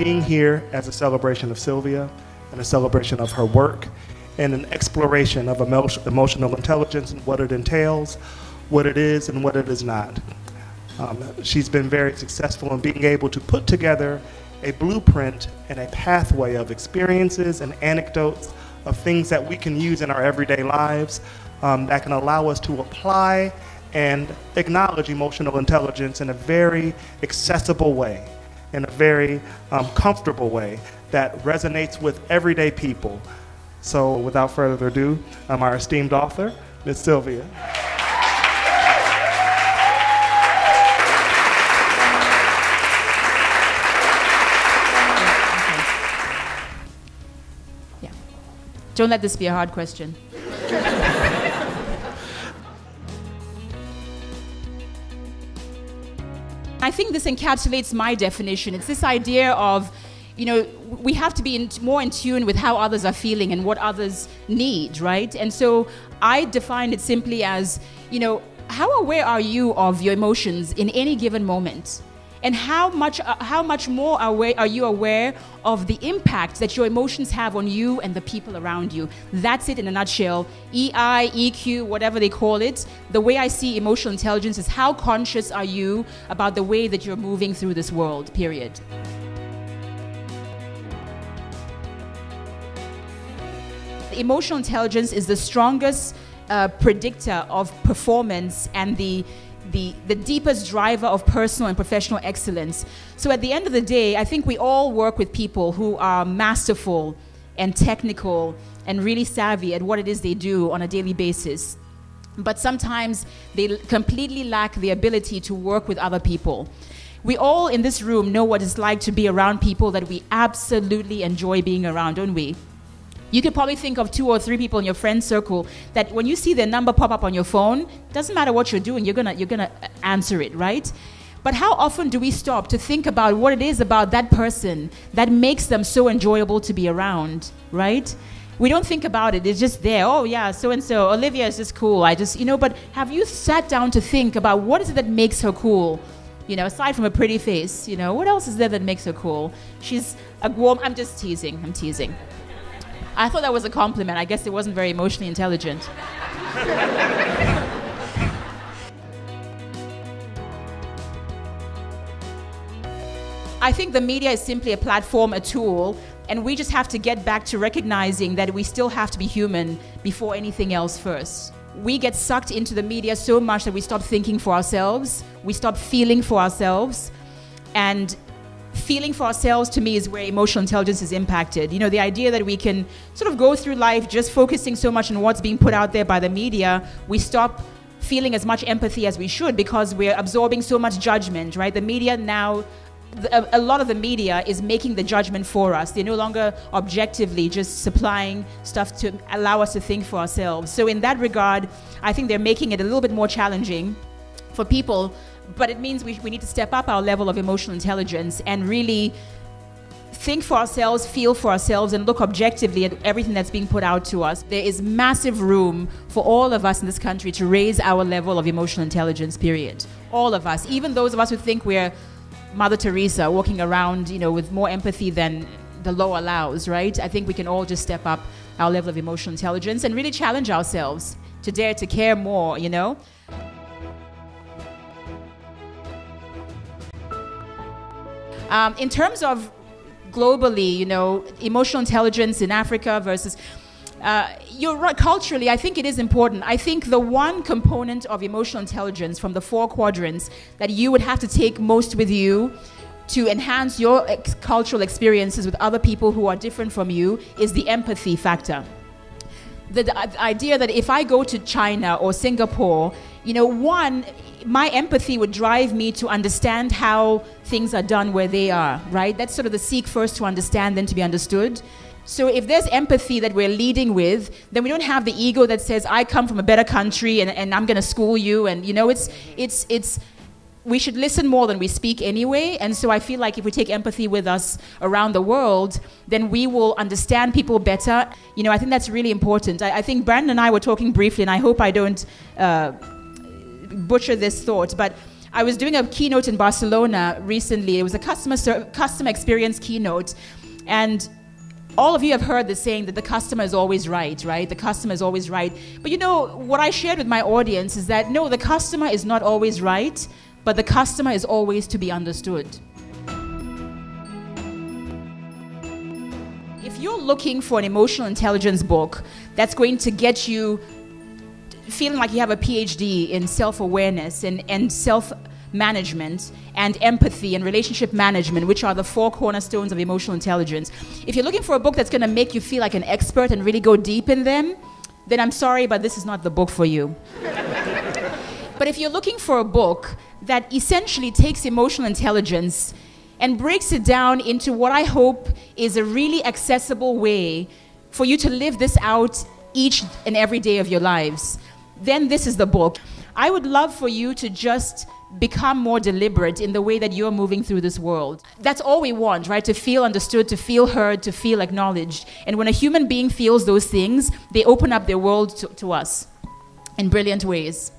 being here as a celebration of Sylvia and a celebration of her work and an exploration of emotional intelligence and what it entails, what it is and what it is not. She's been very successful in being able to put together a blueprint and a pathway of experiences and anecdotes of things that we can use in our everyday lives that can allow us to apply and acknowledge emotional intelligence in a very accessible way, in a very comfortable way that resonates with everyday people. So without further ado, our esteemed author, Ms. Sylvia. Yeah. Don't let this be a hard question. I think this encapsulates my definition. It's this idea of, you know, we have to be more in tune with how others are feeling and what others need, right? And so I define it simply as, you know, how aware are you of your emotions in any given moment? And how much more are you aware of the impact that your emotions have on you and the people around you? That's it in a nutshell. EI, EQ, whatever they call it. The way I see emotional intelligence is how conscious are you about the way that you're moving through this world, period. Emotional intelligence is the strongest predictor of performance and the deepest driver of personal and professional excellence. So at the end of the day, I think we all work with people who are masterful and technical and really savvy at what it is they do on a daily basis. But sometimes they completely lack the ability to work with other people. We all in this room know what it's like to be around people that we absolutely enjoy being around, don't we? You could probably think of 2 or 3 people in your friend circle that when you see their number pop up on your phone, doesn't matter what you're doing, you're gonna answer it, right? But how often do we stop to think about what it is about that person that makes them so enjoyable to be around, right? We don't think about it, it's just there. Oh yeah, so-and-so, Olivia is just cool. But have you sat down to think about what is it that makes her cool? You know, aside from a pretty face, you know, what else is there that makes her cool? She's a warm, I'm teasing. I thought that was a compliment. I guess it wasn't very emotionally intelligent. I think the media is simply a platform, a tool, and we just have to get back to recognizing that we still have to be human before anything else first. We get sucked into the media so much that we stop thinking for ourselves, we stop feeling for ourselves, and feeling for ourselves, to me, is where emotional intelligence is impacted. You know, the idea that we can sort of go through life just focusing so much on what's being put out there by the media, we stop feeling as much empathy as we should because we're absorbing so much judgment, right? The media now, a lot of the media is making the judgment for us. They're no longer objectively just supplying stuff to allow us to think for ourselves. So in that regard, I think they're making it a little bit more challenging for people. But it means we need to step up our level of emotional intelligence and really think for ourselves, feel for ourselves, and look objectively at everything that's being put out to us. There is massive room for all of us in this country to raise our level of emotional intelligence, period. All of us, even those of us who think we're Mother Teresa, walking around, you know, with more empathy than the law allows, right? I think we can all just step up our level of emotional intelligence and really challenge ourselves to dare to care more, you know? In terms of globally, you know, emotional intelligence in Africa versus, you're right, culturally, I think it is important. I think the one component of emotional intelligence from the 4 quadrants that you would have to take most with you to enhance your cultural experiences with other people who are different from you is the empathy factor. The idea that if I go to China or Singapore, you know, one, my empathy would drive me to understand how things are done where they are, right? That's sort of the seek first to understand, then to be understood. So if there's empathy that we're leading with, then we don't have the ego that says, I come from a better country and I'm going to school you. And, you know, we should listen more than we speak anyway. And so I feel like if we take empathy with us around the world, then we will understand people better. You know, I think that's really important. I think Brandon and I were talking briefly, and I hope I don't butcher this thought, but I was doing a keynote in Barcelona recently. It was a customer experience keynote. And all of you have heard the saying that the customer is always right, right? The customer is always right. But you know, what I shared with my audience is that, no, the customer is not always right, but the customer is always to be understood. If you're looking for an emotional intelligence book that's going to get you feeling like you have a PhD in self-awareness and self-management and empathy and relationship management, which are the 4 cornerstones of emotional intelligence, if you're looking for a book that's going to make you feel like an expert and really go deep in them, then I'm sorry, but this is not the book for you. But if you're looking for a book that essentially takes emotional intelligence and breaks it down into what I hope is a really accessible way for you to live this out each and every day of your lives, then this is the book. I would love for you to just become more deliberate in the way that you're moving through this world. That's all we want, right? To feel understood, to feel heard, to feel acknowledged. And when a human being feels those things, they open up their world to us in brilliant ways.